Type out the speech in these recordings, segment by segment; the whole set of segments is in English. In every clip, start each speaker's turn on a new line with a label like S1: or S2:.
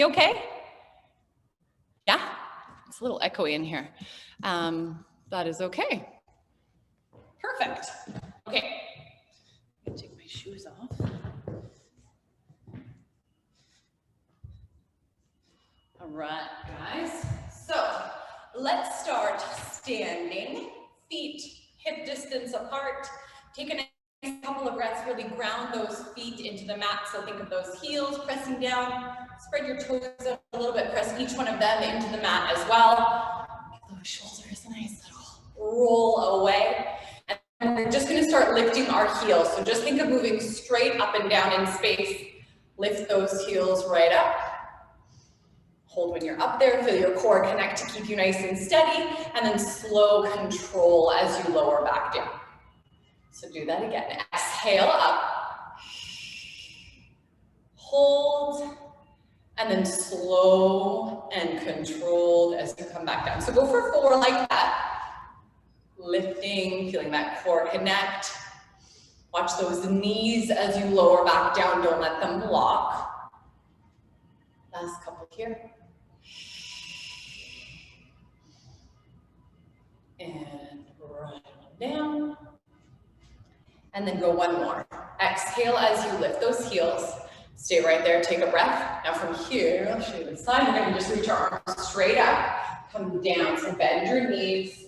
S1: You okay? Yeah? It's a little echoey in here. That is okay. Perfect. Okay. I'm gonna take my shoes off. All right, guys. So let's start standing, feet hip distance apart. Take a nice couple of breaths, really ground those feet into the mat. So think of those heels pressing down, spread your toes out a little bit, press each one of them into the mat as well. Give those shoulders a nice little roll away. And we're just gonna start lifting our heels. So just think of moving straight up and down in space. Lift those heels right up. Hold when you're up there, feel your core connect to keep you nice and steady, and then slow control as you lower back down. So do that again. Exhale up, hold, and then slow and controlled as you come back down. So go for 4 like that. Lifting, feeling that core connect. Watch those knees as you lower back down, don't let them block. Last couple here. And right on down. And then go one more. Exhale as you lift those heels. Stay right there, take a breath. Now from here, I'll show you the side. We're gonna just reach our arms straight up, come down. So bend your knees,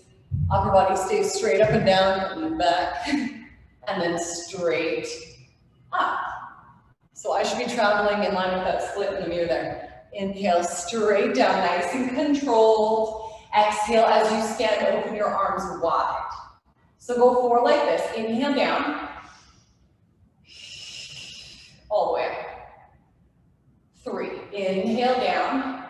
S1: upper body stays straight up and down, lean back, and then straight up. So I should be traveling in line with that split in the mirror there. Inhale, straight down, nice and controlled. Exhale as you stand, open your arms wide. So go 4 like this. Inhale down. All the way up. 3. Inhale down.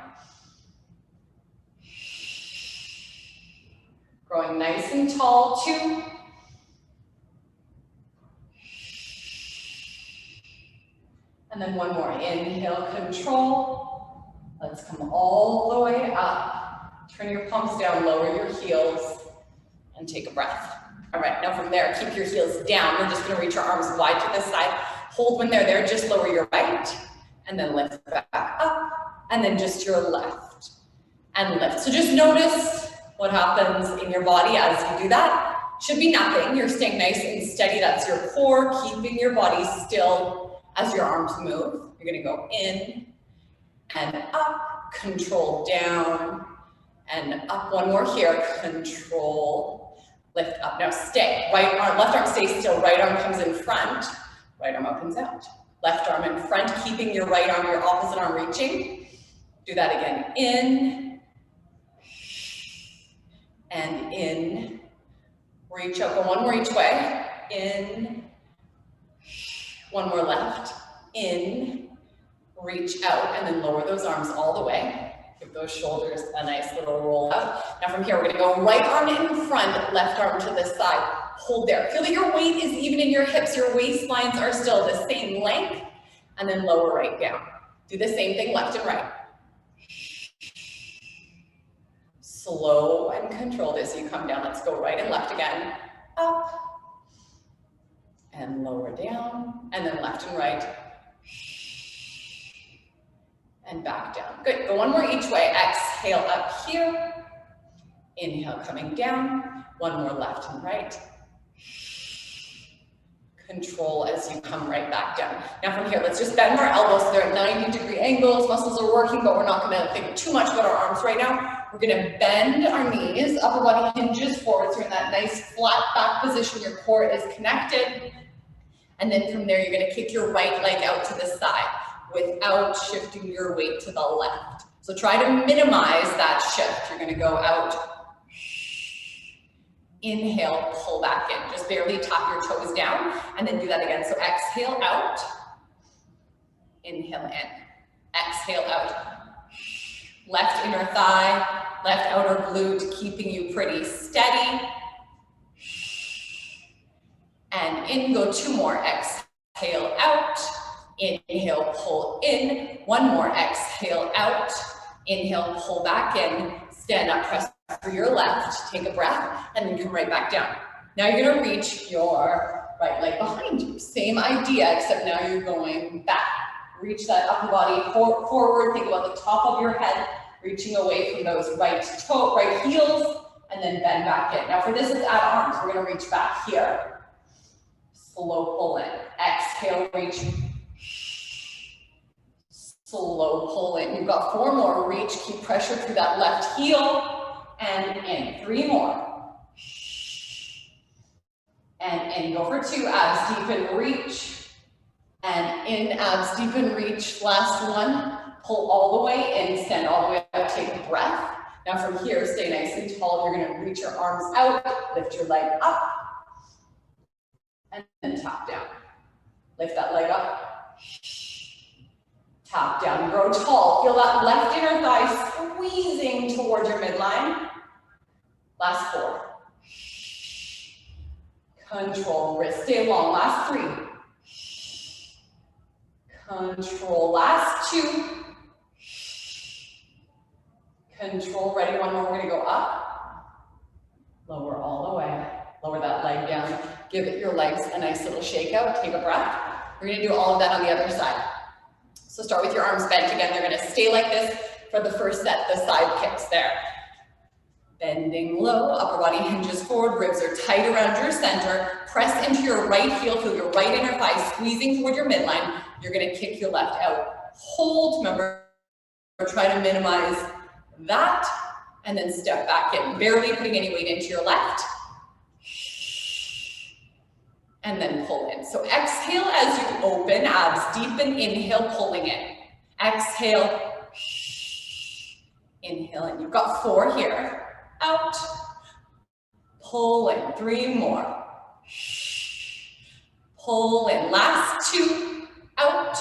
S1: Growing nice and tall. 2. And then one more. Inhale, control. Let's come all the way up. Turn your palms down, lower your heels, and take a breath. All right, now from there, keep your heels down. We're just gonna reach our arms wide to the side. Hold when they're there, just lower your right, and then lift back up, and then just your left, and lift. So just notice what happens in your body as you do that. Should be nothing. You're staying nice and steady. That's your core, keeping your body still as your arms move. You're gonna go in and up, control down, and up. One more here, control, lift up. Now stay, right arm, left arm stays still, right arm comes in front, right arm opens out. Left arm in front, keeping your right arm, your opposite arm reaching. Do that again, in, and in. Reach up, go one more each way, in, one more left, in, reach out, and then lower those arms all the way. Give those shoulders a nice little roll out. Now from here, we're gonna go right arm in front, left arm to the side. Hold there. Feel that your weight is even in your hips. Your waistlines are still the same length. And then lower right down. Do the same thing left and right. Slow and controlled as you come down. Let's go right and left again. Up. And lower down. And then left and right. And back down. Good. Go one more each way. Exhale up here. Inhale coming down. One more left and right. Control as you come right back down. Now from here, let's just bend our elbows so they're at 90-degree angles. Muscles are working, but we're not going to think too much about our arms right now. We're going to bend our knees. Upper body hinges forward. So you're in that nice flat back position. Your core is connected. And then from there, you're going to kick your right leg out to the side without shifting your weight to the left. So try to minimize that shift. You're going to go out. Inhale, pull back in. Just barely tap your toes down, and then do that again. So exhale out. Inhale in. Exhale out. Left inner thigh, left outer glute, keeping you pretty steady. And in, go 2 more. Exhale out. Inhale, pull in. 1 more. Exhale out. Inhale, pull back in. Stand up, press for your left. Take a breath, and then come right back down. Now you're gonna reach your right leg behind you. Same idea, except now you're going back. reach that upper body forward. Think about the top of your head, reaching away from those right heels, and then bend back in. Now for this, it's ab arms. We're gonna reach back here. Slow pull in. Exhale, reach. Slow pull in. You've got 4 more. Reach, keep pressure through that left heel. And in. 3 more. And in. Go for 2. Abs deepen, reach. And in, abs deepen, reach. Last one. Pull all the way in. Stand all the way up. Take a breath. Now from here, stay nice and tall. You're going to reach your arms out. Lift your leg up. And then tap down. Lift that leg up. Tap down, grow tall. Feel that left inner thigh squeezing towards your midline. Last 4. Control, wrist stay long. Last 3. Control, last 2. Control, ready, 1 more. We're gonna go up. Lower all the way. Lower that leg down. Give it your legs a nice little shake out. Take a breath. We're gonna do all of that on the other side. So start with your arms bent again. They're gonna stay like this for the first set, the side kicks there. Bending low, upper body hinges forward, ribs are tight around your center. Press into your right heel, feel your right inner thigh squeezing toward your midline. You're gonna kick your left out. Hold, remember, try to minimize that, and then step back in, barely putting any weight into your left. And then pull in. So exhale as you open, abs deepen, inhale, pulling in. Exhale, inhale, and you've got 4 here. Out, pull in, 3 more. Pull in, last 2, out,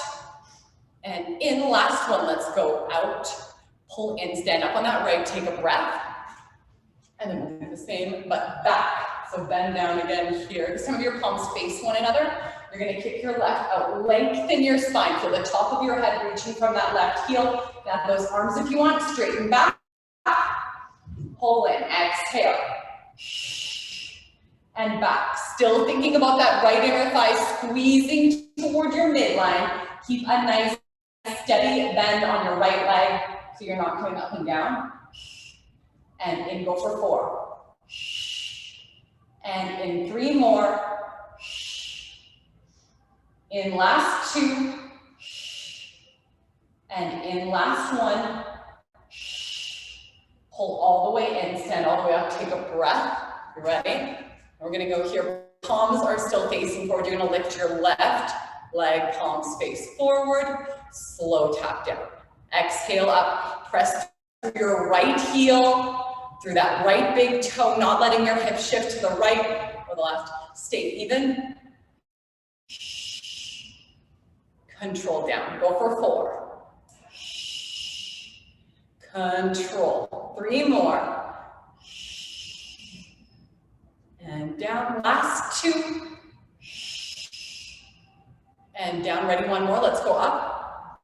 S1: and in, last 1, let's go out. Pull in, stand up on that right, take a breath, and then we'll do the same, but back. So bend down again here. Some of your palms face one another. You're gonna kick your left out, lengthen your spine. Feel the top of your head reaching from that left heel. Now those arms, if you want, straighten back. Pull in, exhale. And back. Still thinking about that right inner thigh squeezing toward your midline. Keep a nice steady bend on your right leg so you're not going up and down. And in, go for 4. And in 3 more. In last 2. And in last 1. Pull all the way in, stand all the way up, take a breath. You ready? We're gonna go here. Palms are still facing forward. You're gonna lift your left leg, palms face forward. Slow tap down. Exhale up, press through your right heel, through that right big toe, not letting your hip shift to the right or the left. Stay even. Control down, go for 4. Control, 3 more. And down, last 2. And down, ready, 1 more, let's go up.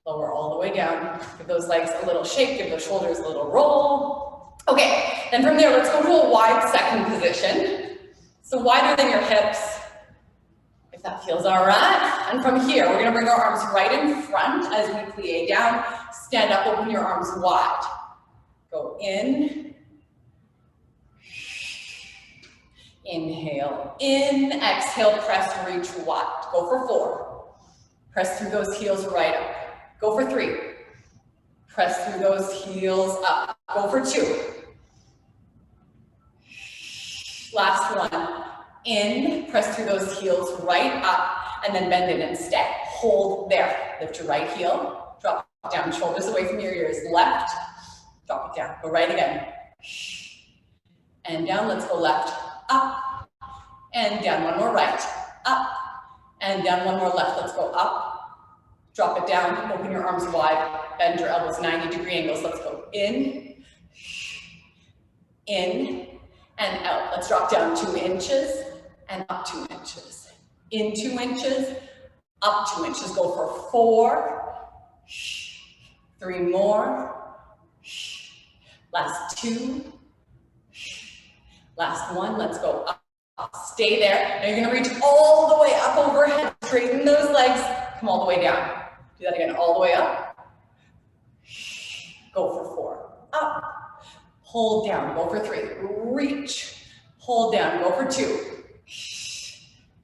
S1: Lower all the way down. Give those legs a little shake, give those shoulders a little roll. Okay, then from there, let's go to a wide second position. So wider than your hips, if that feels all right. And from here, we're gonna bring our arms right in front as we plie down. Stand up, open your arms wide. Go in. Inhale, in. Exhale, press, reach wide. Go for 4. Press through those heels right up. Go for 3. Press through those heels up. Go for 2. Last 1. In, press through those heels right up, and then bend in and stay. Hold there. Lift your right heel, drop down, shoulders away from your ears. Left, drop it down. Go right again. And down, let's go left, up, and down. 1 more right, up, and down. 1 more left, let's go up. Drop it down, open your arms wide, bend your elbows 90-degree angles. Let's go in, and out. Let's drop down 2 inches and up 2 inches. In 2 inches, up 2 inches. Go for 4, 3 more. Last 2. Last 1. Let's go up. Stay there. Now you're gonna reach all the way up overhead. Straighten those legs. come all the way down. Do that again, all the way up. Go for 4, up. Hold down, go for 3, reach. Hold down, go for 2.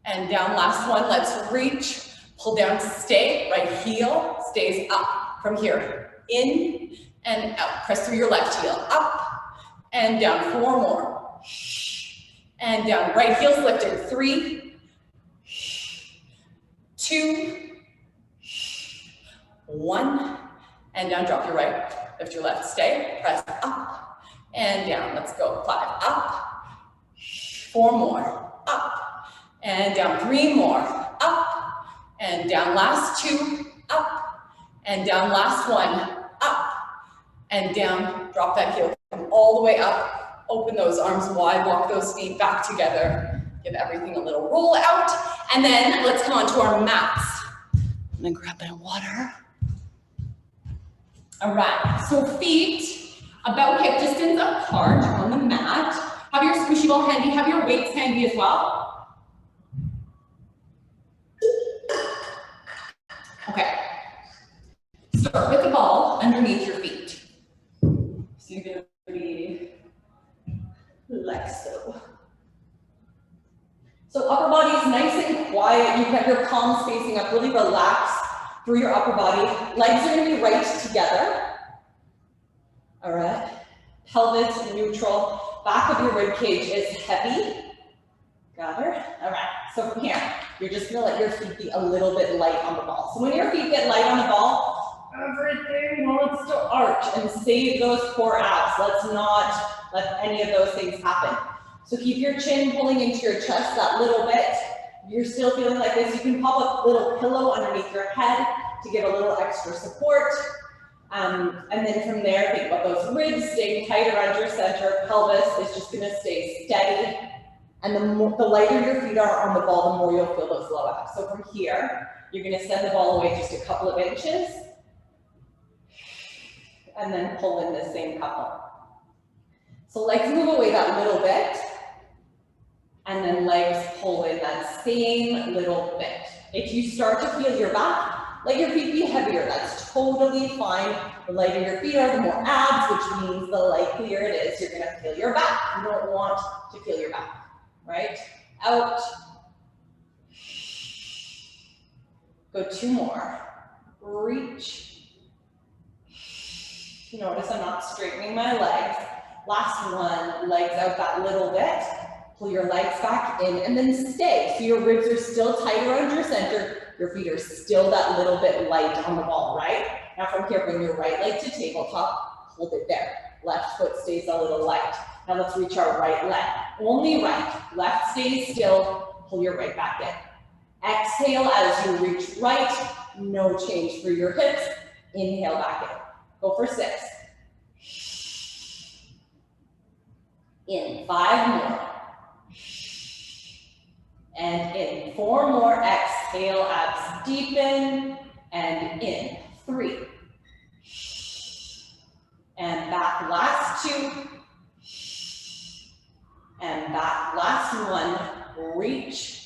S1: And down, last one, let's reach. Pull down to stay, right heel stays up. From here, in and out. Press through your left heel, up and down, 4 more. And down, right heel's lifted, 3, 2, 1. And down, drop your right, lift your left, stay, press up and down. Let's go, 5, up, 4 more, up and down, 3 more, up and down, last 2, up and down, last 1, up and down. Drop that heel, come all the way up, open those arms wide, walk those feet back together, give everything a little roll out, and then let's come onto our mats. I'm gonna grab my water. All right, so feet about hip distance apart on the mat. Have your squishy ball handy, have your weights handy as well. Okay, start with the ball underneath your feet. So you're gonna be like so. So upper body is nice and quiet. You have your palms facing up, really relax through your upper body. Legs are gonna be right together. All right, pelvis neutral. Back of your rib cage is heavy. Got her? All right, so from here, you're just gonna let your feet be a little bit light on the ball. So when your feet get light on the ball, everything wants to arch and save those core abs. Let's not let any of those things happen. So keep your chin pulling into your chest that little bit. If you're still feeling like this, you can pop a little pillow underneath your head to give a little extra support. And then from there, think about those ribs staying tight around your center. Pelvis is just gonna stay steady. And the lighter your feet are on the ball, the more you'll feel those low abs. So from here, you're gonna send the ball away just a couple of inches. And then pull in the same couple. So legs move away that little bit. And then legs pull in that same little bit. If you start to feel your back, let your feet be heavier. That's totally fine. The lighter your feet are, the more abs, which means the likelier it is you're gonna feel your back. You don't want to feel your back, right? Out. Go 2 more. Reach. Notice I'm not straightening my legs. Last one, legs out that little bit. Pull your legs back in and then stay. So your ribs are still tight around your center. Your feet are still that little bit light on the ball, right? Now from here, bring your right leg to tabletop. Hold it there. Left foot stays a little light. Now let's reach our right leg. Only right. Left stays still. Pull your right back in. Exhale as you reach right. No change through your hips. Inhale back in. Go for 6. In 5 more. And in 4 more. Exhale, abs deepen. And in 3. And back, last 2. And back, last 1. Reach.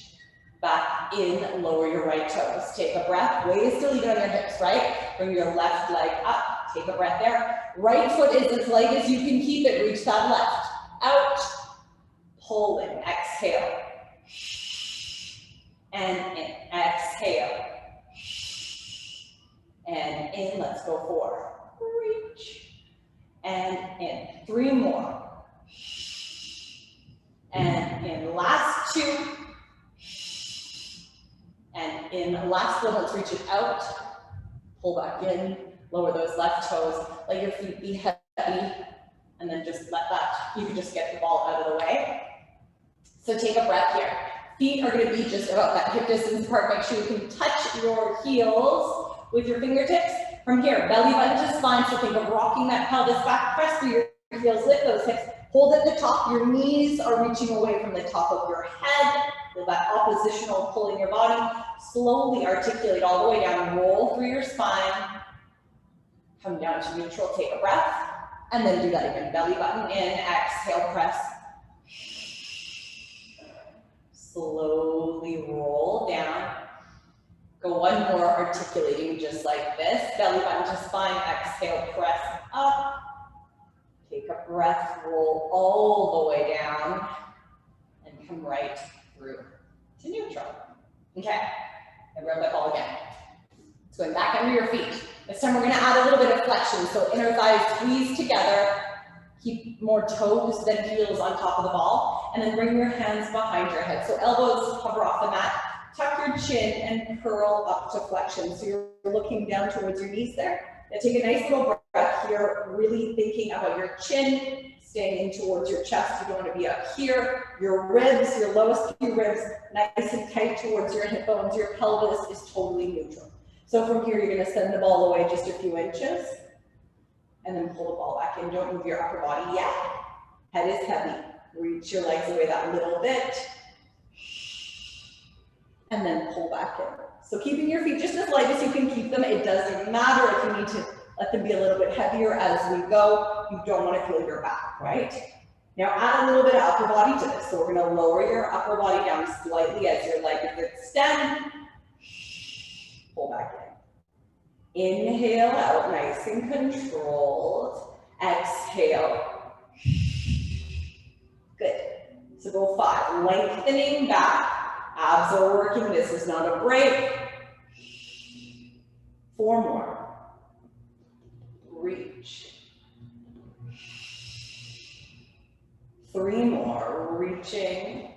S1: Back in, lower your right toes. Take a breath. Weight is still even on your hips, right? Bring your left leg up. Take a breath there. Right foot is as light as you can keep it. Reach that left. Out. Pull in. Exhale. And in. Exhale. And in. Let's go 4. Reach. And in. 3 more. And in. Last 2. And in last one, let's reach it out, pull back in, lower those left toes, let your feet be heavy, and then just let that, you can just get the ball out of the way. So take a breath here. Feet are gonna be just about that hip distance apart. Make sure you can touch your heels with your fingertips. From here, belly button to spine, so think of rocking that pelvis back, press through your heels, lift those hips, hold at the top, your knees are reaching away from the top of your head. Feel that oppositional pull in your body. Slowly articulate all the way down, roll through your spine. Come down to neutral, take a breath, and then do that again. Belly button in, exhale, press. Slowly roll down. Go one more, articulating just like this. Belly button to spine, exhale, press up. Take a breath, roll all the way down, and come right through to neutral. Okay, and rub that ball again. It's going back under your feet. This time we're gonna add a little bit of flexion. So inner thighs squeeze together. Keep more toes than heels on top of the ball. And then bring your hands behind your head. So elbows hover off the mat. Tuck your chin and curl up to flexion. So you're looking down towards your knees there. Now take a nice little breath here, really thinking about your chin, staying in towards your chest. You don't want to be up here. Your ribs, your lowest few ribs, nice and tight towards your hip bones. Your pelvis is totally neutral. So from here, you're going to send the ball away just a few inches and then pull the ball back in. Don't move your upper body yet. Head is heavy. Reach your legs away that little bit and then pull back in. So keeping your feet just as light as you can keep them. It doesn't matter if you need to let them be a little bit heavier as we go. You don't want to feel your back, right? Now add a little bit of upper body to this. So we're going to lower your upper body down slightly as your leg extends. Pull back in. Inhale out, nice and controlled. Exhale. Good. So go 5. Lengthening back. Abs are working. This is not a break. 4 more. Reach. 3 more. Reaching.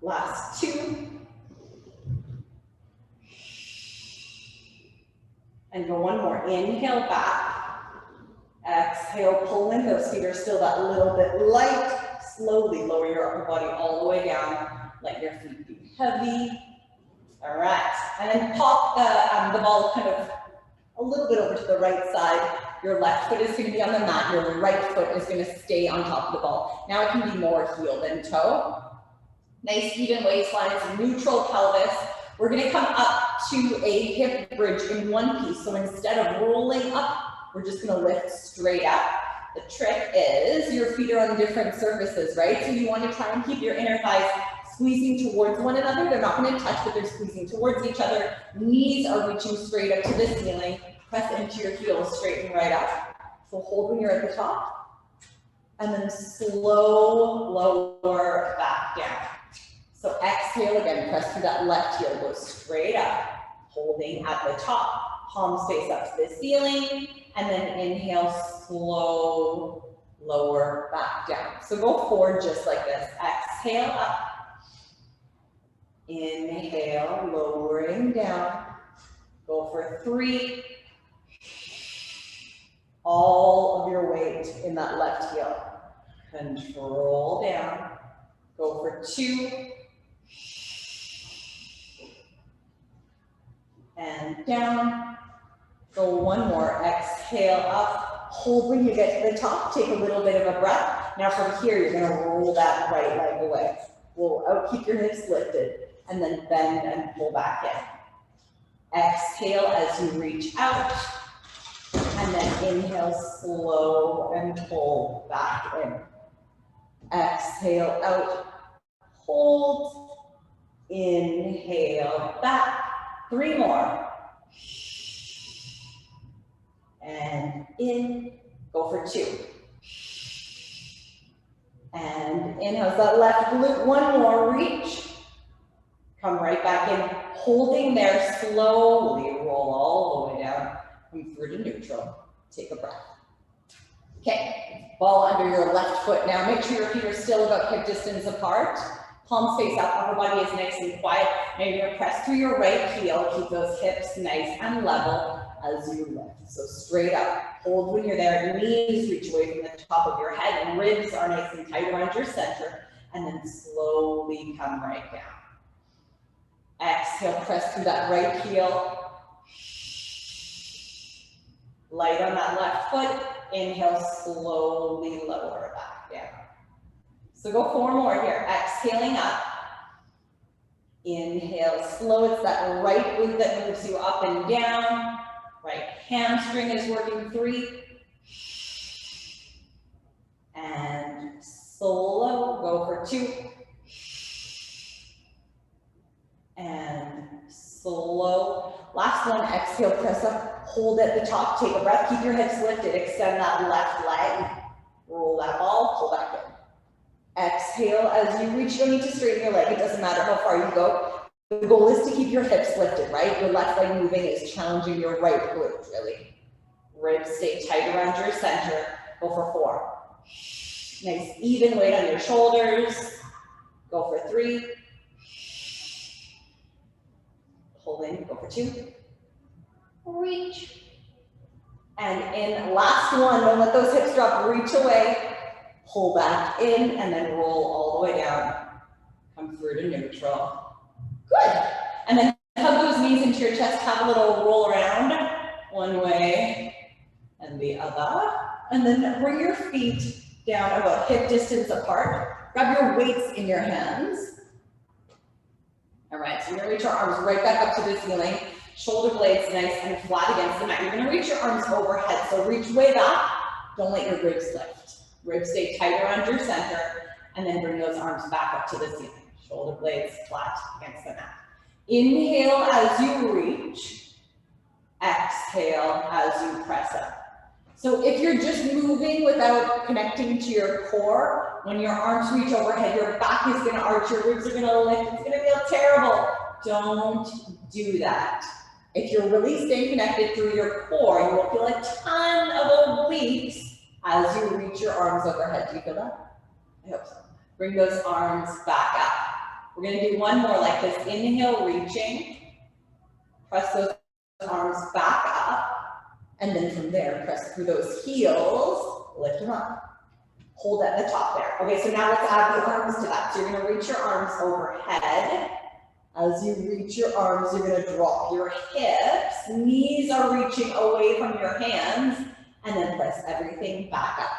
S1: Last 2. And go 1 more. Inhale back. Exhale, pull in. Those feet are still that little bit light. Slowly lower your upper body all the way down. Let your feet be heavy. All right. And then pop the ball kind of a little bit over to the right side. Your left foot is going to be on the mat. Your right foot is going to stay on top of the ball. Now it can be more heel than toe. Nice even waistlines, neutral pelvis. We're going to come up to a hip bridge in one piece. So instead of rolling up, we're just going to lift straight up. The trick is your feet are on different surfaces, right? So you want to try and keep your inner thighs squeezing towards one another. They're not going to touch, but they're squeezing towards each other. Knees are reaching straight up to the ceiling. Press into your heels, straighten right up. So hold when you're at the top. And then slow lower back down. So exhale again, press through that left heel, go straight up. Holding at the top, palms face up to the ceiling. And then inhale, slow, lower, back down. So go forward just like this. Exhale up. Inhale, lowering down. Go for 3. All of your weight in that left heel. Control down. Go for 2. And down. Go 1 more. Exhale up. Hold when you get to the top. Take a little bit of a breath. Now from here, you're going to roll that right leg away. Roll out, keep your hips lifted, and then bend and pull back in. Exhale as you reach out, and then inhale, slow, and pull back in. Exhale out, hold, inhale, back. 3 more. And in, go for 2. And inhale, that left glute, 1 more, reach. Come right back in, holding there, slowly roll all the way down, come through to neutral. Take a breath. Okay, ball under your left foot now. Make sure your feet are still about hip distance apart. Palms face up, upper body is nice and quiet. Now you're gonna press through your right heel, keep those hips nice and level as you lift. So straight up, hold when you're there, your knees reach away from the top of your head, and ribs are nice and tight around your center, and then slowly come right down. Exhale, press through that right heel. Light on that left foot. Inhale, slowly lower back down. So go 4 more here. Exhaling up. Inhale, slow. It's that right glute that moves you up and down. Right hamstring is working. 3. And slow. Go for 2. and slow. Last one, exhale, press up, hold at the top, take a breath, keep your hips lifted, extend that left leg, roll that ball, pull back in. Exhale as you reach, you don't need to straighten your leg, it doesn't matter how far you go. The goal is to keep your hips lifted, right? Your left leg moving is challenging your right glute, really. Ribs stay tight around your center, go for 4. Nice even weight on your shoulders, go for 3. Holding, go for 2. Reach. And in last one, don't let those hips drop, reach away, pull back in, and then roll all the way down. Come through to neutral. Good. And then hug those knees into your chest, have a little roll around, one way and the other. And then bring your feet down about hip distance apart. Grab your weights in your hands. All right, so you're gonna reach your arms right back up to the ceiling. Shoulder blades nice and flat against the mat. You're gonna reach your arms overhead, so reach way back. Don't let your ribs lift. Ribs stay tight around your center, and then bring those arms back up to the ceiling. Shoulder blades flat against the mat. Inhale as you reach. Exhale as you press up. So if you're just moving without connecting to your core, when your arms reach overhead, your back is gonna arch, your ribs are gonna lift, it's gonna feel terrible. Don't do that. If you're really staying connected through your core, you will feel a ton of obliques as you reach your arms overhead. Do you feel that? I hope so. Bring those arms back up. We're gonna do one more like this. Inhale, reaching. Press those arms back up. And then from there, press through those heels, lift them up. Hold at the top there. Okay, so now let's add the arms to that. So you're gonna reach your arms overhead. As you reach your arms, you're gonna drop your hips. Knees are reaching away from your hands, and then press everything back up.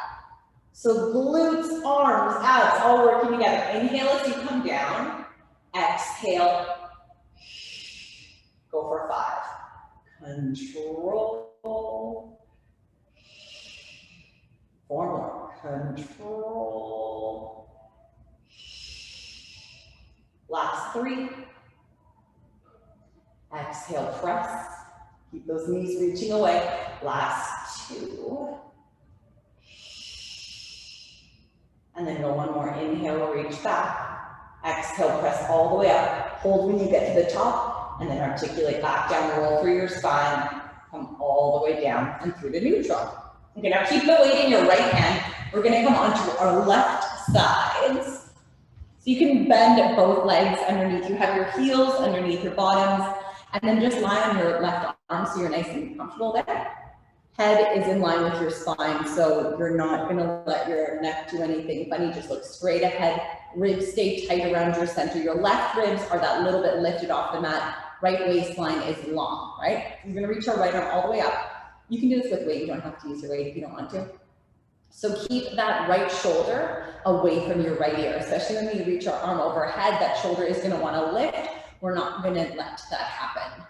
S1: So glutes, arms, abs, all working together. Inhale as you come down. Exhale. Go for 5. Control. 4 more. Control. Last 3. Exhale, press. Keep those knees reaching away. Last 2. And then go one more. Inhale, reach back. Exhale, press all the way up. Hold when you get to the top, and then articulate back down, roll through your spine. Come all the way down and through to neutral. Okay, now keep the weight in your right hand. We're gonna come onto our left sides. So you can bend both legs underneath. You have your heels underneath your bottoms, and then just lie on your left arm so you're nice and comfortable there. Head is in line with your spine, so you're not gonna let your neck do anything funny. Just look straight ahead. Ribs stay tight around your center. Your left ribs are that little bit lifted off the mat. Right waistline is long, right? You're gonna reach your right arm all the way up. You can do this with weight. You don't have to use your weight if you don't want to. So keep that right shoulder away from your right ear, especially when you reach your arm overhead. That shoulder is gonna wanna lift. We're not gonna let that happen.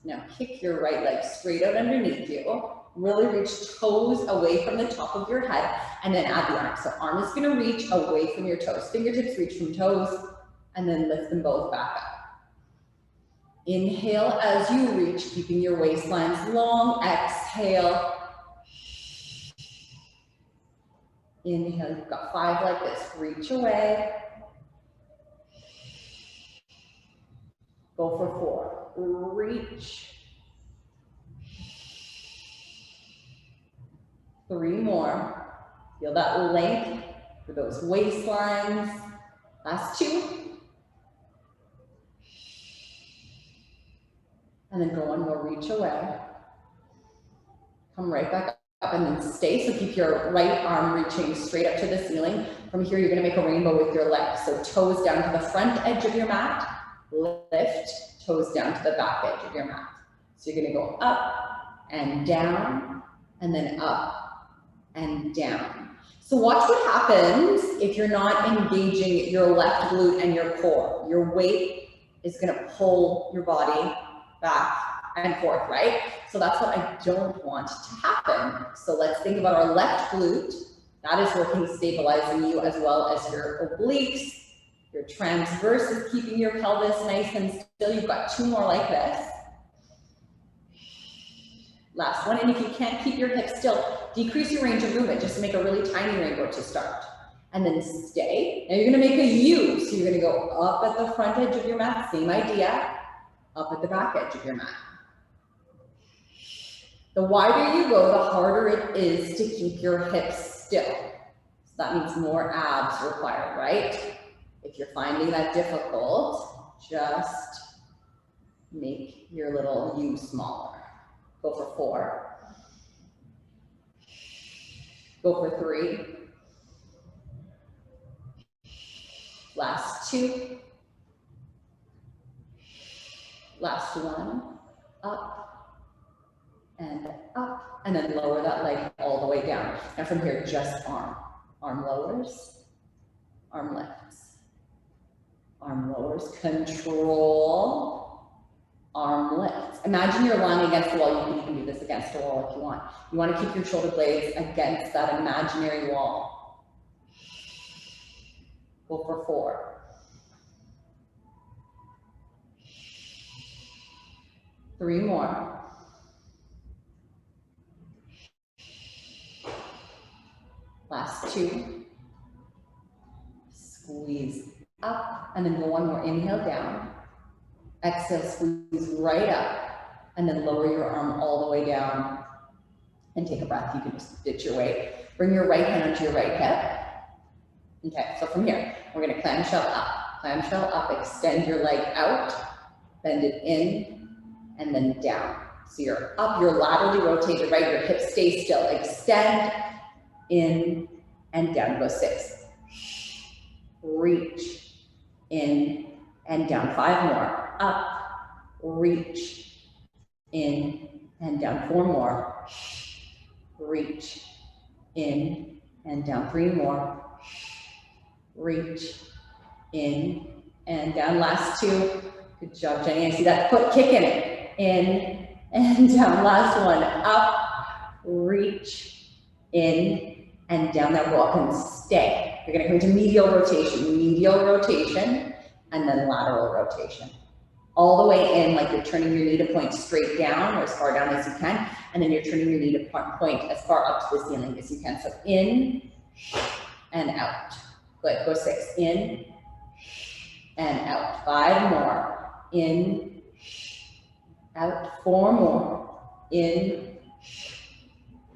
S1: Now kick your right leg straight out underneath you. Really reach toes away from the top of your head, and then add the arm. So arm is gonna reach away from your toes. Fingertips reach from toes, and then lift them both back up. Inhale as you reach, keeping your waistlines long. Exhale. Inhale, you've got 5 like this. Reach away. Go for 4. Reach. 3 more. Feel that length for those waistlines. Last 2. And then go one more, reach away. Come right back up and then stay. So keep your right arm reaching straight up to the ceiling. From here, you're gonna make a rainbow with your legs. So toes down to the front edge of your mat. Lift, toes down to the back edge of your mat. So you're gonna go up and down, and then up and down. So watch what happens if you're not engaging your left glute and your core. Your weight is gonna pull your body back and forth, right? So that's what I don't want to happen. So let's think about our left glute. That is working, stabilizing you, as well as your obliques, Your transverse is keeping your pelvis nice and still. You've got 2 more like this. Last one, and if you can't keep your hips still, decrease your range of movement just to make a really tiny rainbow to start. And then stay. Now you're gonna make a U, so you're gonna go up at the front edge of your mat, same idea, up at the back edge of your mat. The wider you go, the harder it is to keep your hips still. So that means more abs required, right? If you're finding that difficult, just make your little U smaller. Go for 4. Go for 3. Last 2. Last 1. Up and up. And then lower that leg all the way down. And from here, just arm. Arm lowers. Arm lifts. Arm lowers. Control. Arm lifts. Imagine you're lying against the wall. You can even do this against a wall if you want. You want to keep your shoulder blades against that imaginary wall. Go for 4. 3 more. Last 2. Squeeze up, and then go 1 more. Inhale down. Exhale, squeeze right up, and then lower your arm all the way down and take a breath. You can just ditch your weight. Bring your right hand onto your right hip. Okay, so from here, we're gonna clamshell up, extend your leg out, bend it in, and then down. So you're up, you're laterally rotated, right? Your hips stay still. Extend, in, and down. Go 6. Reach, in, and down. 5 more. Up, reach, in, and down. 4 more. Reach, in, and down. 3 more. Reach, in, and down. Last 2. Good job, Jenny. I see that foot kicking it. In, and down. Last 1. Up, reach, in, and down. Now go up and stay. You're gonna come into medial rotation, and then lateral rotation. All the way in, like you're turning your knee to point straight down or as far down as you can, and then you're turning your knee to point as far up to the ceiling as you can. So in and out. Good, go 6. In and out. 5 more. In, out. 4 more. In,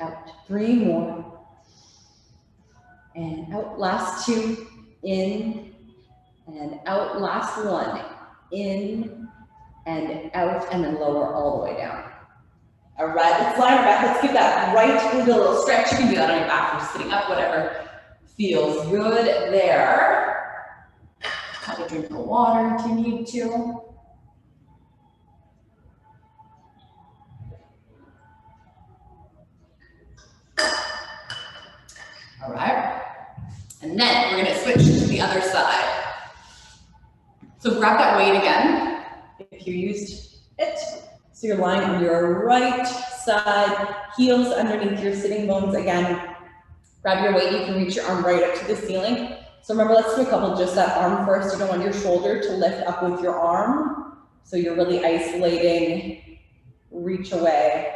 S1: out. 3 more. And out. Last 2. In and out. Last 1. In and out, and then lower all the way down. All right, let's lie on our back. Let's give that right glute a little stretch. You can do that on your back or sitting up, whatever feels good there. Have a drink of water if you need to. All right, and then we're gonna switch to the other side. So grab that weight again, if you used it. So you're lying on your right side, heels underneath your sitting bones again. Grab your weight, you can reach your arm right up to the ceiling. So remember, let's do a couple, just that arm first. You don't want your shoulder to lift up with your arm. So you're really isolating, reach away,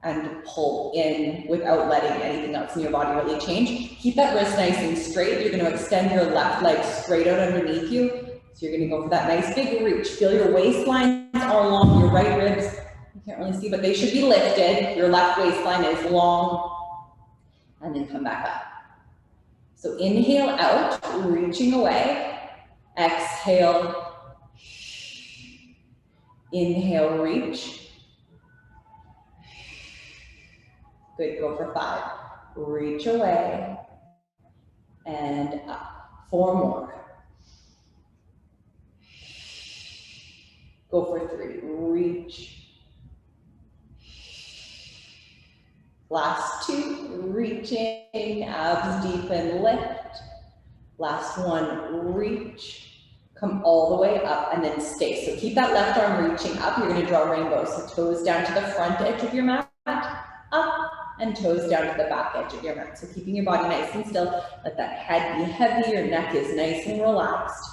S1: and pull in without letting anything else in your body really change. Keep that wrist nice and straight. You're gonna extend your left leg straight out underneath you. So you're gonna go for that nice big reach. Feel your waistlines are long, your right ribs, you can't really see, but they should be lifted. Your left waistline is long, and then come back up. So inhale out, reaching away. Exhale. Inhale, reach. Good, go for 5. Reach away, and up. 4 more. Go for 3, reach. Last 2, reaching, abs deep and lift. Last 1, reach. Come all the way up and then stay. So keep that left arm reaching up. You're gonna draw rainbows. So toes down to the front edge of your mat, up, and toes down to the back edge of your mat. So keeping your body nice and still. Let that head be heavy, your neck is nice and relaxed.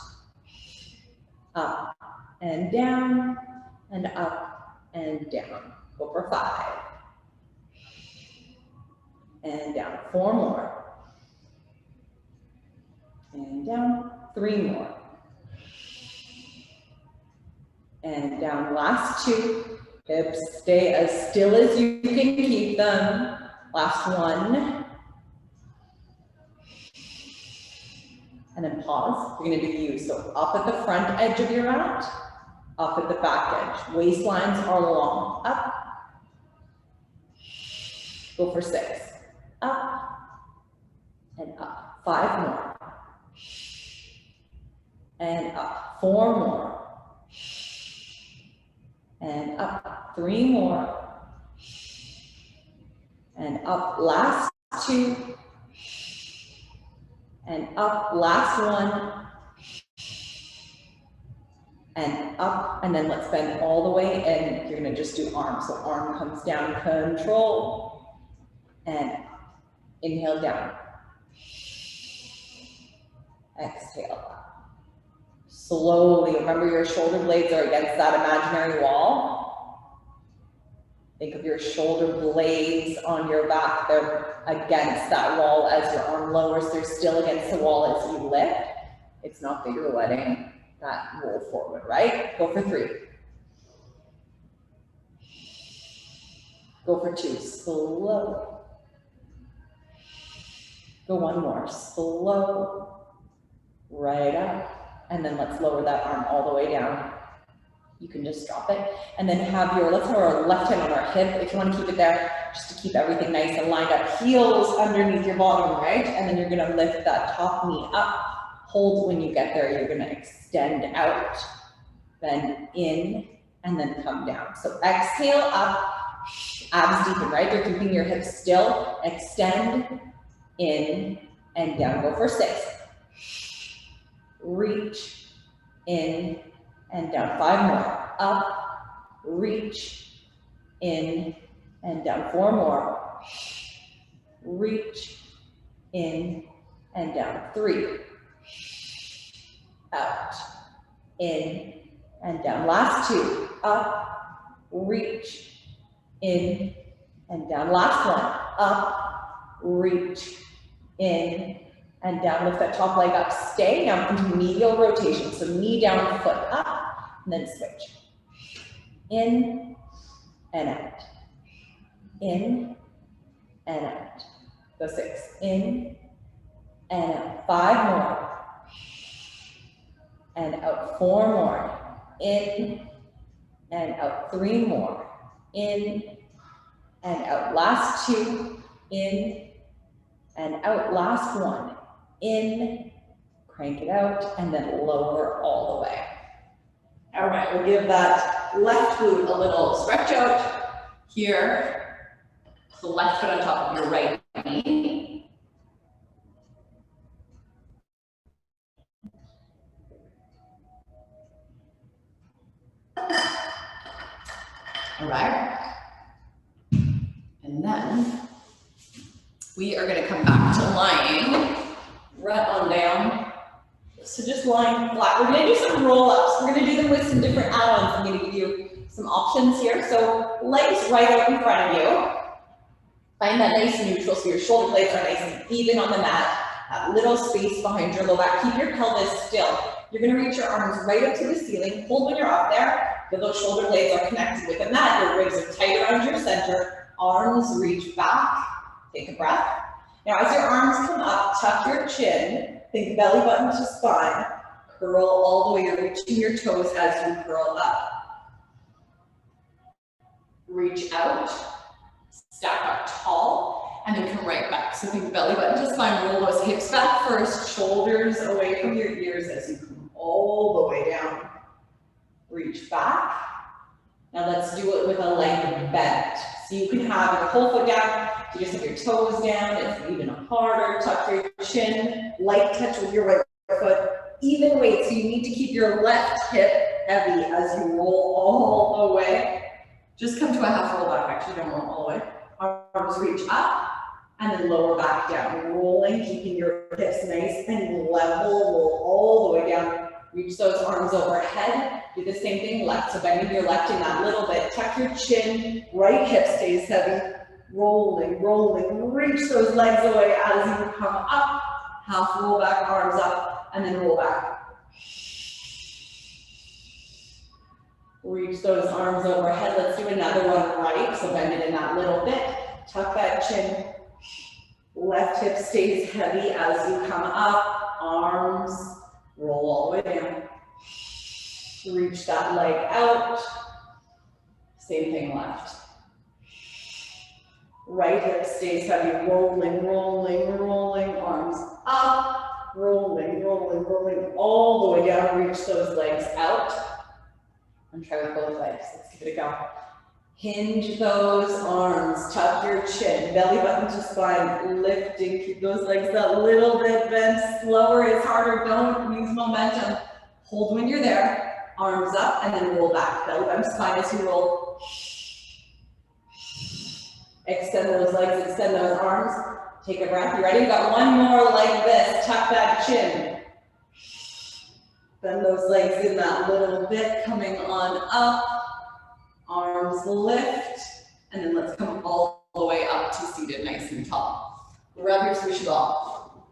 S1: up and down, and up and down. Go for 5. And down, 4 more. And down, 3 more. And down, last 2. Hips stay as still as you can keep them. Last 1. And then pause. We're gonna do U. So up at the front edge of your mat, up at the back edge. Waistlines are long. Up. Go for 6. Up. And up. 5 more. And up. 4 more. And up, 3 more. And up, last 2. And up, last 1. And up, and then let's bend all the way in. You're gonna just do arms. So arm comes down, control. And inhale down. Exhale up. Slowly, remember your shoulder blades are against that imaginary wall. Think of your shoulder blades on your back. They're against that wall as your arm lowers. They're still against the wall as you lift. It's not that you're letting that roll forward, right? Go for 3. Go for 2, slow. Go 1 more, slow. Right up. And then let's lower that arm all the way down. You can just drop it. And then let's have our left hand on our hip. If you want to keep it there, just to keep everything nice and lined up. Heels underneath your bottom, right? And then you're gonna lift that top knee up. Hold when you get there. You're gonna extend out, bend in, and then come down. So exhale up, abs deepen, right? You're keeping your hips still. Extend, in, and down. Go for 6. Reach, in, and down. 5 more. Up, reach, in, and down. 4 more. Reach, in, and down. 3. Out, in, and down. Last 2. Up, reach, in, and down. Last 1. Up, reach, in, and down. Lift that top leg up. Stay now into medial rotation. So knee down, foot up, and then switch. In and out. In and out. Go 6. In and out. 5 more. And out. 4 more. In and out. 3 more. In and out. Last 2. In and out. Last 1. In, crank it out, and then lower all the way. All right, we'll give that left glute a little stretch out here. The left foot on top of your right knee. All right. And then we are going to come back to lying right on down. So just lying flat. We're going to do some roll-ups. We're going to do them with some different add-ons. I'm going to give you some options here. So legs right out in front of you. Find that nice neutral so your shoulder blades are nice and even on the mat. That little space behind your low back. Keep your pelvis still. You're going to reach your arms right up to the ceiling. Hold when you're up there. Those shoulder blades are connected with the mat. Your ribs are tight around your center. Arms reach back. Take a breath. Now, as your arms come up, tuck your chin. Think belly button to spine. Curl all the way. You're reaching your toes as you curl up. Reach out. Stack up tall. And then come right back. So think belly button to spine. Roll those hips back first. Shoulders away from your ears as you come all the way down. Reach back. Now let's do it with a leg bend. So you can have your whole foot down. You just have your toes down. It's even harder. Tuck your chin. Light touch with your right foot. Even weight. So you need to keep your left hip heavy as you roll all the way. Just come to a half roll back. Actually, don't roll all the way. Arms reach up and then lower back down. Rolling, keeping your hips nice and level. Roll all the way down. reach those arms overhead. Do the same thing left. So bending your left in that little bit. Tuck your chin. Right hip stays heavy. Rolling, rolling. Reach those legs away as you come up. Half roll back, arms up, and then roll back. Reach those arms overhead. Let's do another one right. So bend it in that little bit. Tuck that chin. Left hip stays heavy as you come up. Arms roll all the way down. Reach that leg out. Same thing left. Right hip stays heavy. Rolling, rolling, rolling. Arms up. Rolling, rolling, rolling. All the way down. Reach those legs out. And try with both legs. Let's give it a go. Hinge those arms. Tuck your chin. Belly button to spine. Lifting. Keep those legs that little bit bent. Slower is harder. Don't use momentum. Hold when you're there. Arms up and then roll back. Belly button to spine as you roll. Extend those legs. Extend those arms. Take a breath. You ready? You got one more like this. Tuck that chin. Bend those legs in that little bit, coming on up. Arms lift, and then let's come all the way up to seated nice and tall. Grab your swoosh ball.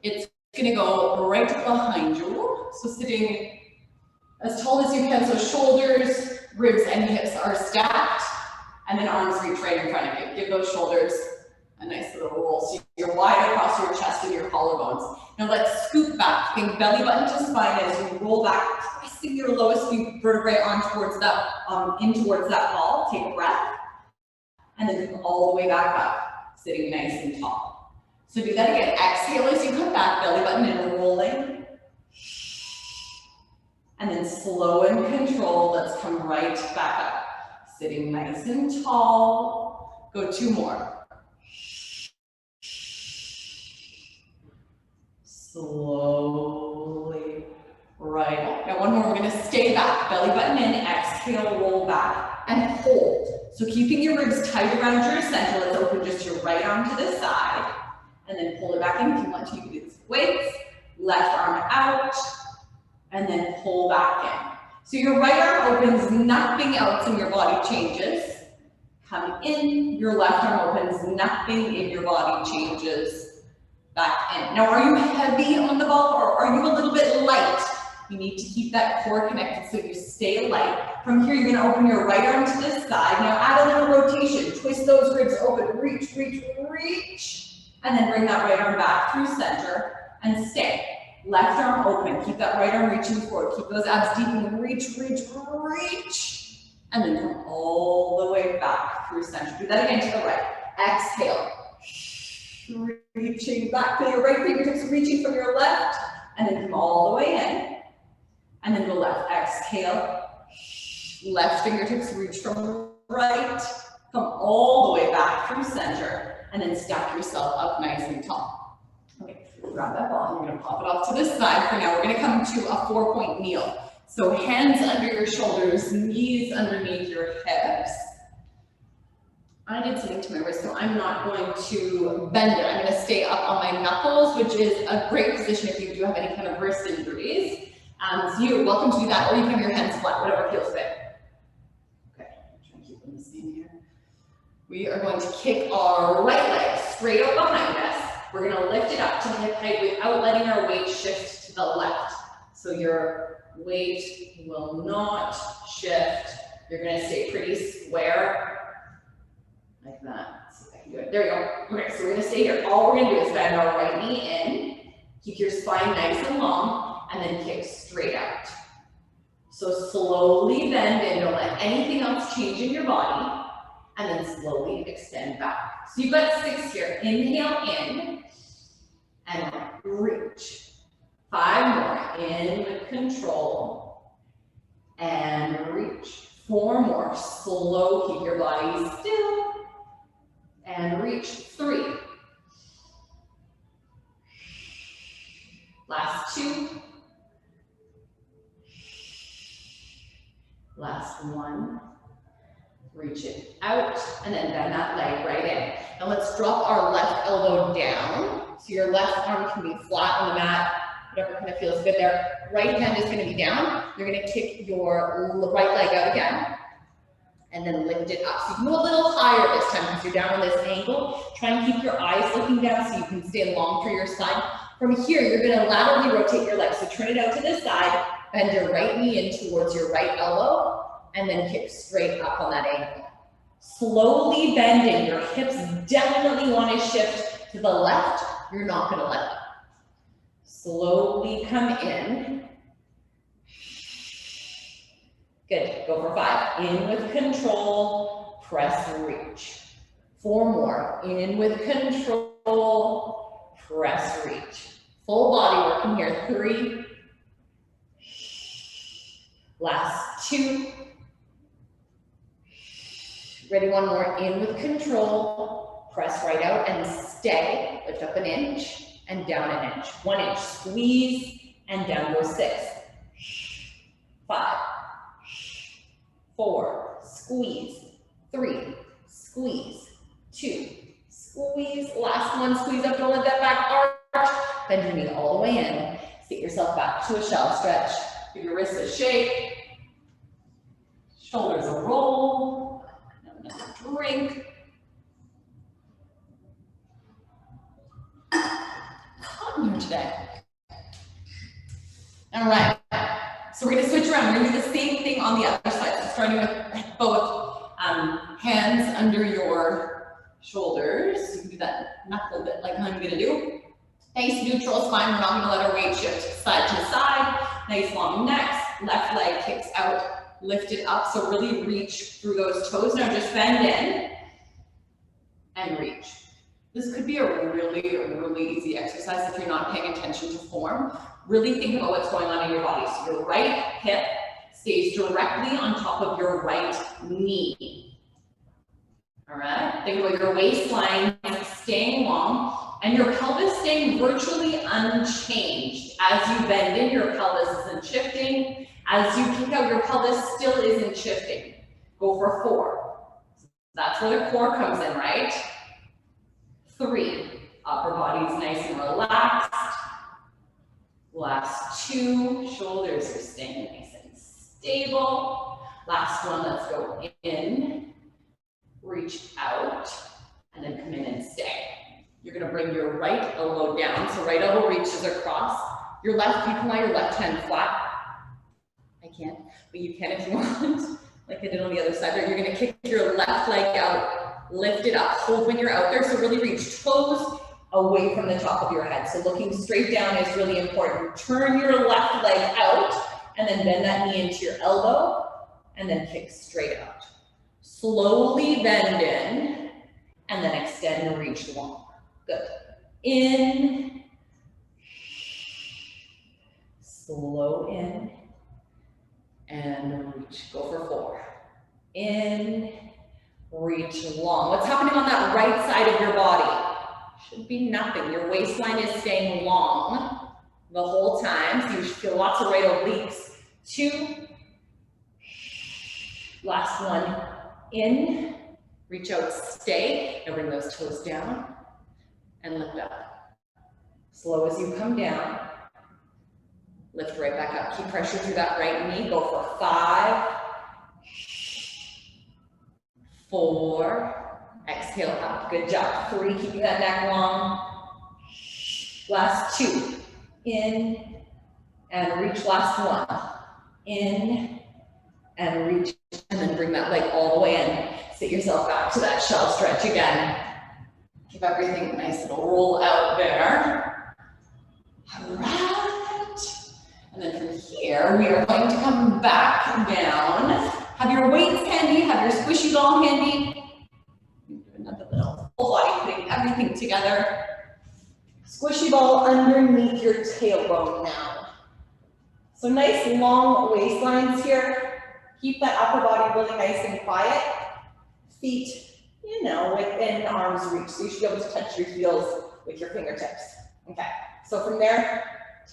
S1: It's gonna go right behind you. So sitting as tall as you can, so shoulders, ribs, and hips are stacked, and then arms reach right in front of you. Give those shoulders a nice little roll. So you're wide across your chest and your collarbones. Now let's scoop back. Think belly button to spine as you roll back, pressing your lowest vertebrae on towards that, in towards that ball. Take a breath. And then come all the way back up, sitting nice and tall. So do that again. Exhale as you come back, belly button in, rolling. And then slow and control. Let's come right back up. Sitting nice and tall. Go two more. Slowly, right up. Now one more, we're gonna stay back, belly button in, exhale, roll back, and hold. So keeping your ribs tight around your center, let's open just your right arm to the side, and then pull it back in if you want to. You can do this with weights, left arm out, and then pull back in. So your right arm opens, nothing else in your body changes. Come in, your left arm opens, nothing in your body changes. Back in. Now, are you heavy on the ball or are you a little bit light? You need to keep that core connected so you stay light. From here, you're gonna open your right arm to this side. Now add a little rotation. Twist those ribs open, reach, reach, reach. And then bring that right arm back through center and stay. Left arm open, keep that right arm reaching forward. Keep those abs deep and reach, reach, reach. And then come all the way back through center. Do that again to the right. Exhale. Reaching back to your right fingertips, reaching from your left, and then come all the way in. And then go left. Exhale. Left fingertips reach from right. Come all the way back through center. And then stack yourself up nice and tall. Okay, grab that ball and you're going to pop it off to this side. For now, we're going to come to a 4-point kneel. So hands under your shoulders, knees underneath your hips. I did something to my wrist, so I'm not going to bend it. I'm going to stay up on my knuckles, which is a great position if you do have any kind of wrist injuries. So you're welcome to do that, or you can have your hands flat, whatever feels fit. Okay, I'm trying to keep them the same here. We are going to kick our right leg straight out behind us. We're going to lift it up to hip height without letting our weight shift to the left. So your weight will not shift. You're going to stay pretty square. Like that. Let's see if I can do it. There we go. Okay, so we're going to stay here. All we're going to do is bend our right knee in, keep your spine nice and long, and then kick straight out. So slowly bend in. Don't let anything else change in your body, and then slowly extend back. So you've got 6 here. Inhale in, and reach. 5 more. In with control, and reach. 4 more. Slow. Keep your body still. And reach. 3. Last 2. Last 1. Reach it out, and then bend that leg right in. Now let's drop our left elbow down. So your left arm can be flat on the mat,
S2: whatever kind of feels good there. Right hand is going to be down. You're going to kick your right leg out again, and then lift it up. So you can go a little higher this time because you're down on this angle. Try and keep your eyes looking down so you can stay long through your side. From here, you're going to laterally rotate your legs. So turn it out to this side, bend your right knee in towards your right elbow, and then kick straight up on that angle. Slowly bending. Your hips definitely want to shift to the left. You're not going to let up. Slowly come in. Good. Go for 5. In with control. Press and reach. 4 more. In with control. Press, reach. Full body working here. 3. Last 2. Ready, 1 more. In with control. Press right out and stay. Lift up an inch and down an inch. 1 inch. Squeeze and down goes 6. 5. 4. Squeeze. 3. Squeeze. 2. Squeeze. Last 1. Squeeze up. Don't let that back arch. Bend your knee all the way in. Sit yourself back to a shallow stretch. Give your wrists a shake. Shoulders a roll. Another drink. Cotton here today. All right. So we're going to switch around. We're going to do the same thing on the other side. So starting with both hands under your shoulders. You can do that knuckle bit like I'm going to do. Nice neutral spine. We're not going to let our weight shift side to side. Nice long necks. Left leg kicks out. Lift it up. So really reach through those toes. Now just bend in and reach. This could be a really easy exercise if you're not paying attention to form. Really think about what's going on in your body. So your right hip stays directly on top of your right knee. All right? Think about your waistline staying long and your pelvis staying virtually unchanged. As you bend in, your pelvis isn't shifting. As you kick out, your pelvis still isn't shifting. Go for 4. That's where the core comes in, right? 3. Upper body's nice and relaxed. Last 2. Shoulders are staying nice and stable. Last 1. Let's go in. Reach out. And then come in and stay. You're going to bring your right elbow down. So right elbow reaches across. Your left, you can lie your left hand flat. I can't, but you can if you want. Like I did on the other side there. You're going to kick your left leg out. Lift it up. Hold when you're out there. So really reach toes away from the top of your head. So looking straight down is really important. Turn your left leg out and then bend that knee into your elbow and then kick straight out. Slowly bend in and then extend and reach long. Good. In. Slow in and reach. Go for 4. In. Reach long. What's happening on that right side of your body? Should be nothing. Your waistline is staying long the whole time. So you should feel lots of right obliques. 2. Last 1. In. Reach out, stay. Now bring those toes down and lift up. Slow as you come down. Lift right back up. Keep pressure through that right knee. Go for 5. 4, exhale up, good job. 3, keeping that neck long. Last 2, in and reach. Last 1, in and reach, and then bring that leg all the way in. Sit yourself back to that shallow stretch again. Keep everything nice, it'll roll out there. All right. And then from here, we are going to come back down. Have your weights handy, have your squishy ball handy. Another little full body, putting everything together. Squishy ball underneath your tailbone now. So nice long waistlines here. Keep that upper body really nice and quiet. Feet, you know, within arm's reach. So you should be able to touch your heels with your fingertips. Okay, so from there,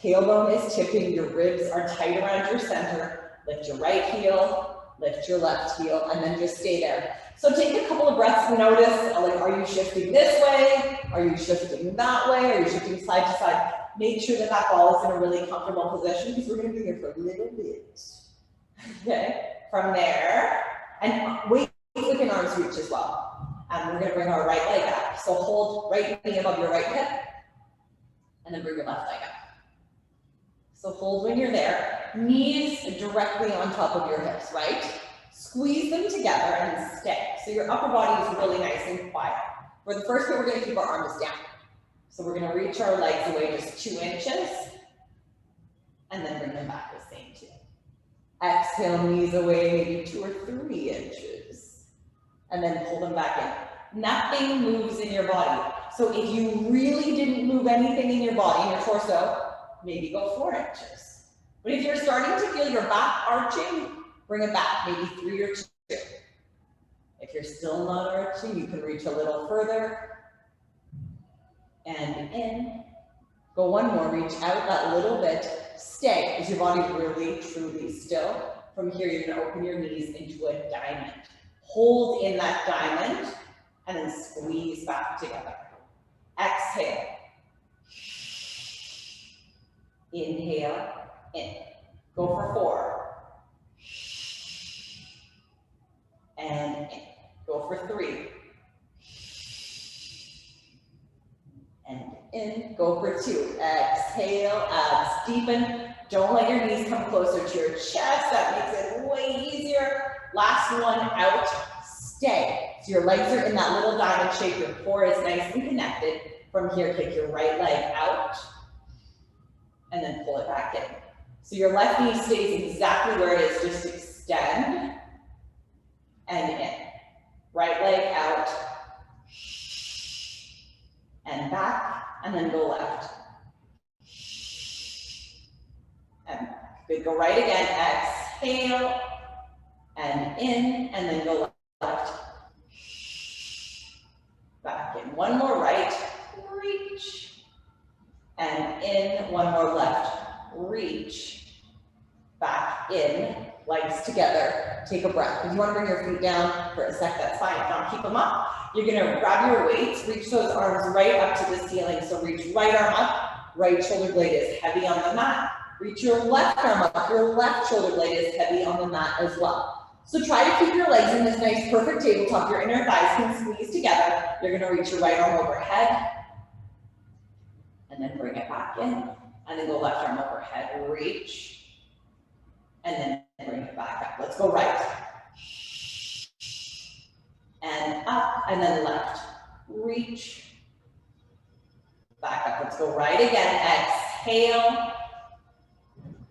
S2: tailbone is tipping, your ribs are tight around your center. Lift your right heel. Lift your left heel and then just stay there. So take a couple of breaths and notice, like, are you shifting this way? Are you shifting that way? Are you shifting side to side? Make sure that that ball is in a really comfortable position because we're going to be here for a little bit. Okay, from there, and weight within arm's reach as well. And we're going to bring our right leg up. So hold right knee above your right hip, and then bring your left leg up. So hold when you're there, knees directly on top of your hips, right? Squeeze them together and stay. So your upper body is really nice and quiet. For the first bit, we're going to keep our arms down. So we're going to reach our legs away just 2 inches, and then bring them back the same 2. Exhale, knees away maybe 2 or 3 inches, and then pull them back in. Nothing moves in your body. So if you really didn't move anything in your body, in your torso, maybe go 4 inches. But if you're starting to feel your back arching, bring it back, maybe 3 or 2. If you're still not arching, you can reach a little further. And in. Go one more, reach out that little bit. Stay. Is your body really, truly still? From here, you're going to open your knees into a diamond. Hold in that diamond, and then squeeze back together. Exhale. Inhale, in. Go for 4. And in. Go for 3. And in. Go for 2. Exhale, abs deepen. Don't let your knees come closer to your chest. That makes it way easier. Last one, out. Stay. So your legs are in that little diamond shape. Your core is nice and connected. From here, kick your right leg out. And then pull it back in. So your left knee stays exactly where it is, just extend and in. Right leg out and back, and then go left. And back. Good, go right again, exhale and in, and then go left. Back in, one more right, reach. And in, one more left, reach, back in, legs together, take a breath. If you want to bring your feet down for a sec, that's fine. If not, keep them up. You're gonna grab your weights, reach those arms right up to the ceiling. So reach right arm up, right shoulder blade is heavy on the mat. Reach your left arm up, your left shoulder blade is heavy on the mat as well. So try to keep your legs in this nice perfect tabletop. Your inner thighs can squeeze together. You're gonna reach your right arm overhead, and then bring it back in, and then go left arm overhead, reach, and then bring it back up. Let's go right. And up, and then left, reach, back up. Let's go right again, exhale,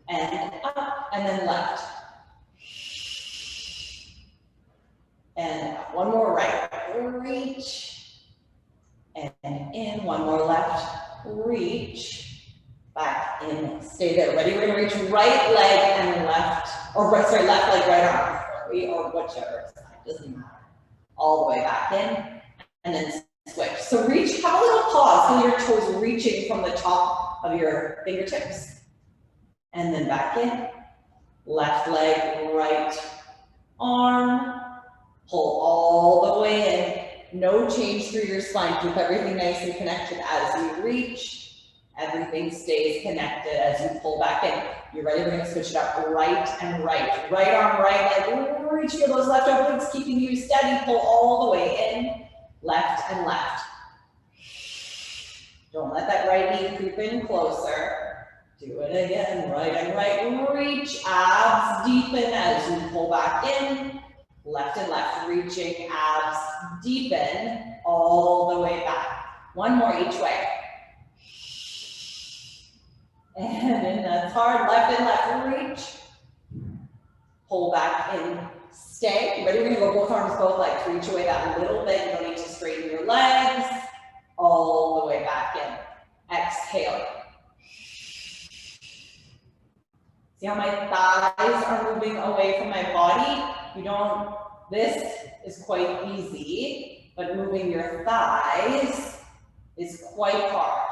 S2: and up, and then left. And up. One more right, reach, and in, one more left, reach, back in, stay there. Ready? We're gonna reach right leg and left, or right, sorry, left leg, right arm, or whichever side, doesn't matter. All the way back in, and then switch. So reach, have a little pause, feel your toes reaching from the top of your fingertips. And then back in, left leg, right arm, pull all the way in. No change through your spine, keep everything nice and connected as you reach. Everything stays connected as you pull back in. You're ready, we're gonna switch it up, right and right. Right arm, right leg, reach, feel those left obliques keeping you steady, pull all the way in, left and left. Don't let that right knee creep in closer. Do it again, right and right, reach, abs deepen as you pull back in, left and left, reaching, abs deepen, all the way back. One more each way. And in, that's hard, left and left, reach. Pull back in, stay. Ready? We're gonna go both arms, both legs. Reach away that little bit. You don't need to straighten your legs. All the way back in. Exhale. See how my thighs are moving away from my body? You don't, this is quite easy, but moving your thighs is quite hard.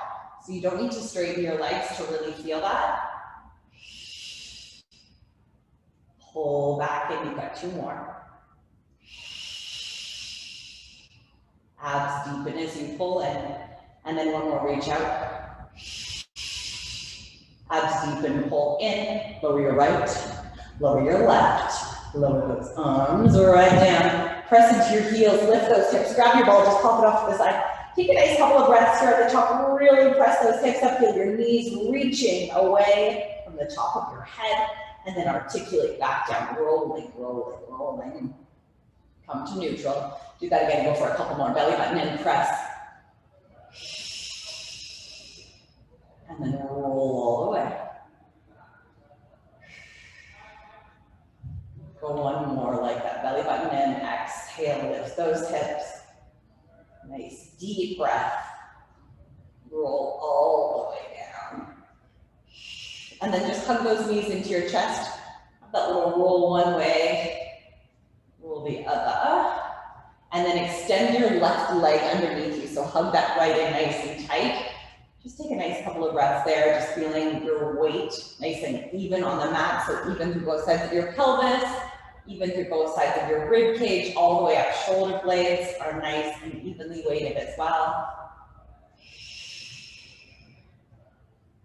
S2: So you don't need to straighten your legs to really feel that. Pull back in, you've got 2 more. Abs deepen as you pull in, and then one more, reach out. Abs deep and pull in. Lower your right, lower your left. Lower those arms right down. Press into your heels, lift those hips. Grab your ball, just pop it off to the side. Take a nice couple of breaths here at the top. Really press those hips up. Feel your knees reaching away from the top of your head. And then articulate back down, rolling, rolling, rolling. Come to neutral. Do that again, go for a couple more. Belly button in, press. And then roll all the way. Go one more like that. Belly button in, exhale, lift those hips. Nice deep breath. Roll all the way down. And then just hug those knees into your chest. That little roll one way, roll the other. And then extend your left leg underneath you. So hug that right in nice and tight. Just take a nice couple of breaths there, just feeling your weight nice and even on the mat. So even through both sides of your pelvis, even through both sides of your rib cage, all the way up. Shoulder blades are nice and evenly weighted as well.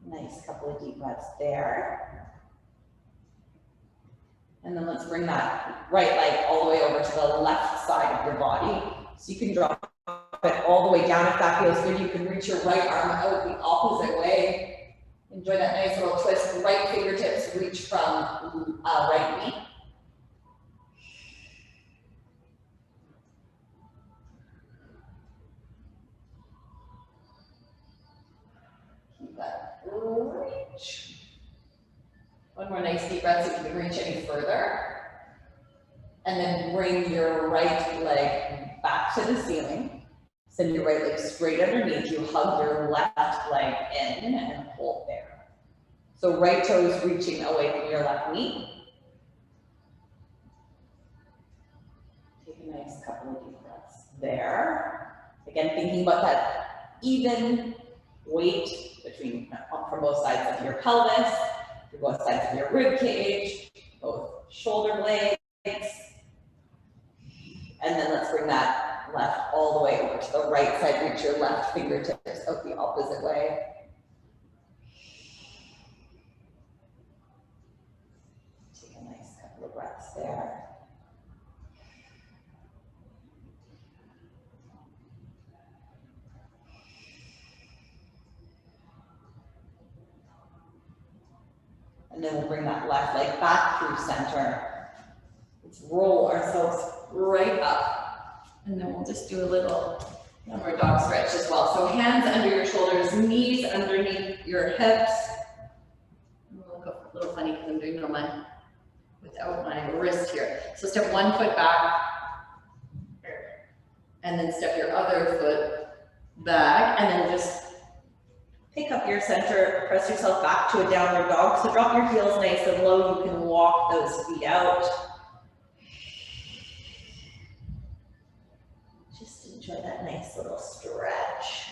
S2: Nice couple of deep breaths there. And then let's bring that right leg all the way over to the left side of your body. So you can drop it all the way down if that feels good. You can reach your right arm out the opposite way. Enjoy that nice little twist. Right fingertips reach from right knee. Keep that reach. One more nice deep breath so you can reach any further. And then bring your right leg back to the ceiling. Send your right leg straight underneath you. Hug your left leg in and hold there. So right toes reaching away from your left knee. Take a nice couple of deep breaths there. Again, thinking about that even weight between from both sides of your pelvis, through both sides of your rib cage, both shoulder blades. And then let's bring that left all the way over to the right side. Reach your left fingertips out the opposite way. Take a nice couple of breaths there. And then we'll bring that left leg back through center. Let's roll ourselves right up. And then we'll just do a little more dog stretch as well. So hands under your shoulders, knees underneath your hips. I'll go a little funny because I'm doing it on my, without my wrist here. So step one foot back. And then step your other foot back. And then just pick up your center, press yourself back to a downward dog. So drop your heels nice and low. You can walk those feet out. Just enjoy that nice little stretch.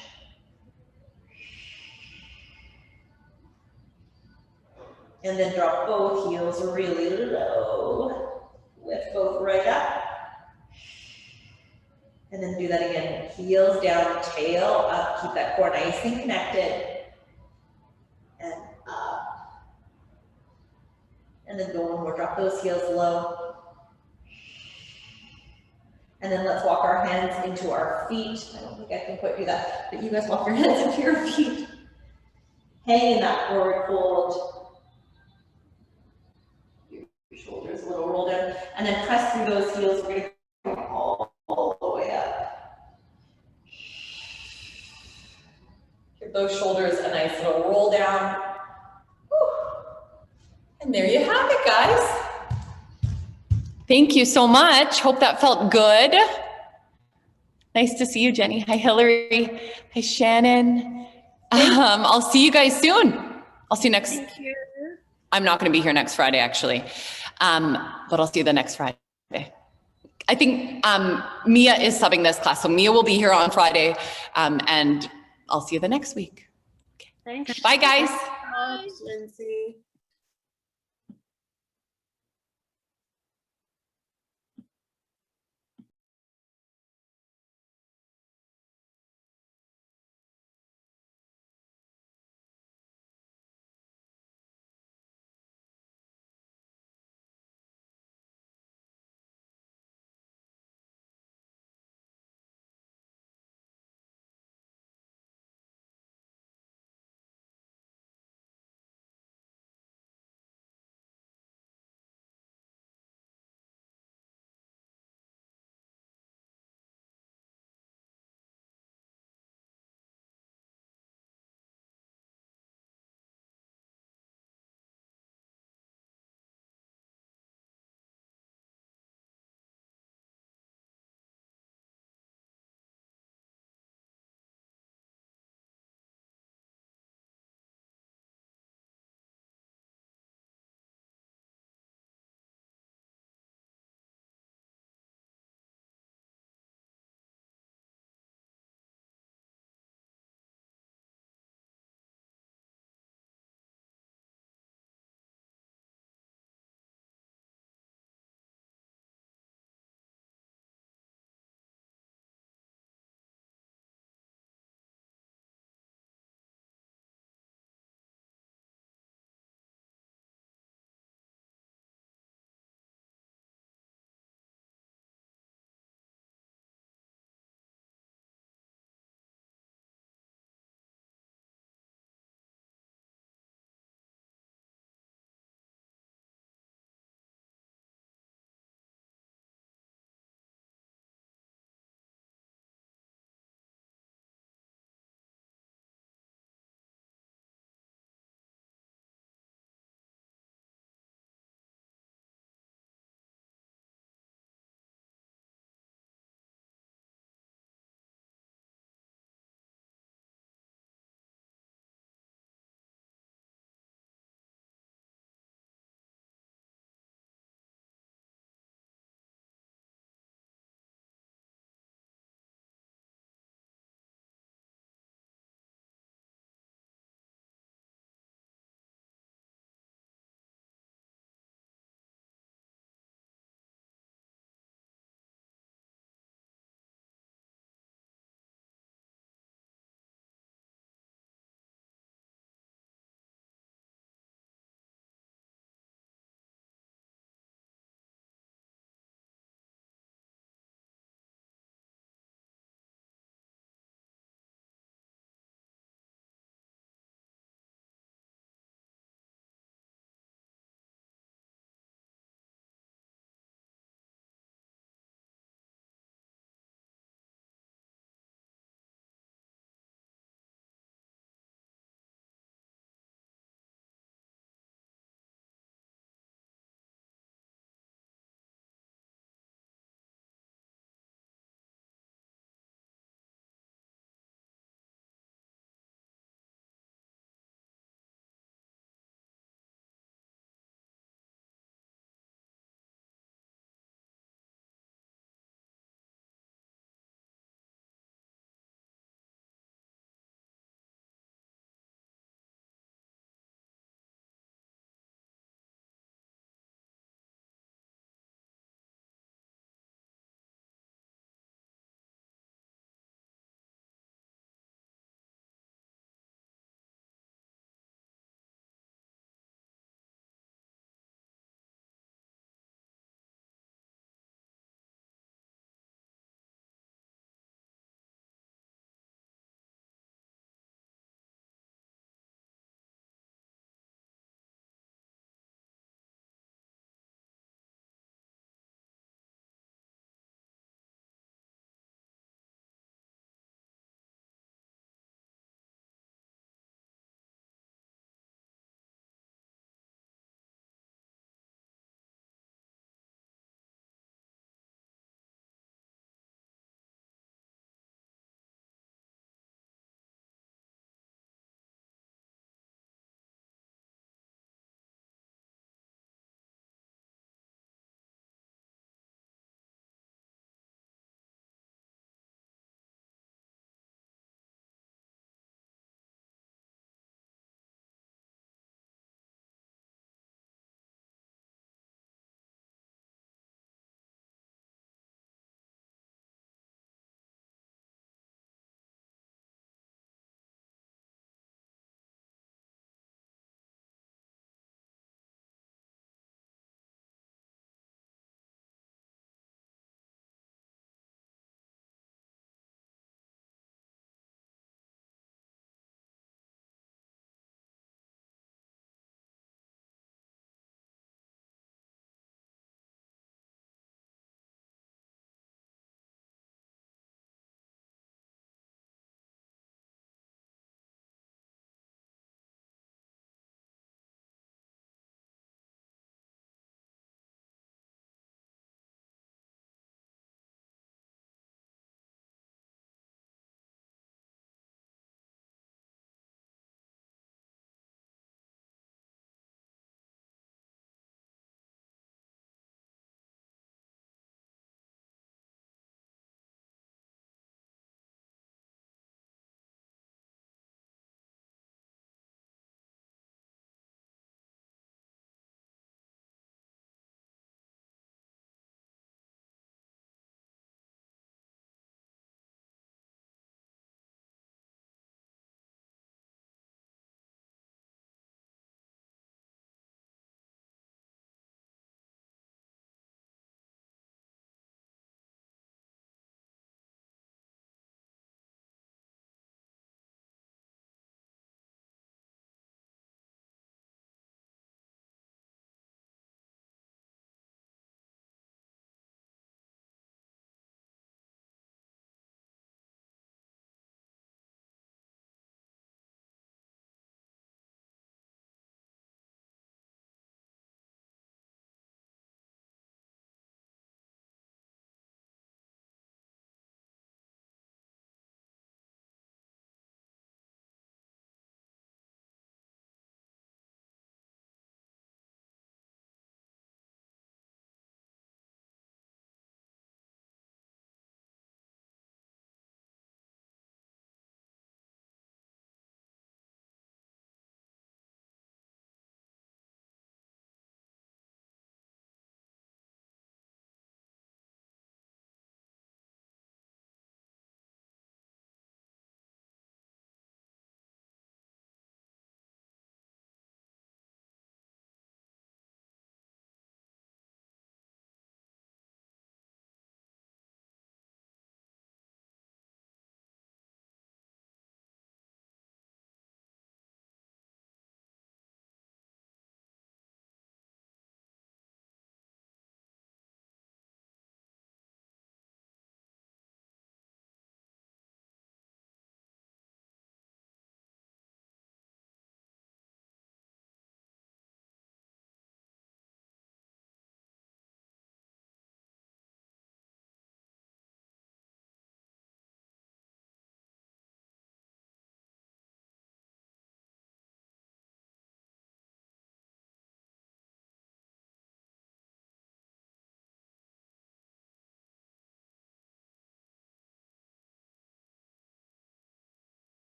S2: And then drop both heels really low. Lift both right up. And then do that again. Heels down, tail up. Keep that core nice and connected. And up. And then go one more. Drop those heels low. And then let's walk our hands into our feet. I don't think I can quite do that, but you guys walk your hands into your feet. Hang in that forward fold. Your shoulders a little roll down. And then press through those heels. We're going to come all the way up. Give those shoulders a nice little roll down. Whew. And there you have it, guys.
S1: Thank you so much. Hope that felt good. Nice to see you, Jenny. Hi, Hillary. Hi, Shannon. I'll see you guys soon. I'll see you next.
S3: Thank you.
S1: I'm not going to be here next Friday, actually, but I'll see you the next Friday. I think Mia is subbing this class, so Mia will be here on Friday, and I'll see you the next week.
S3: Thanks.
S1: Bye, guys.
S3: Bye, Lindsay.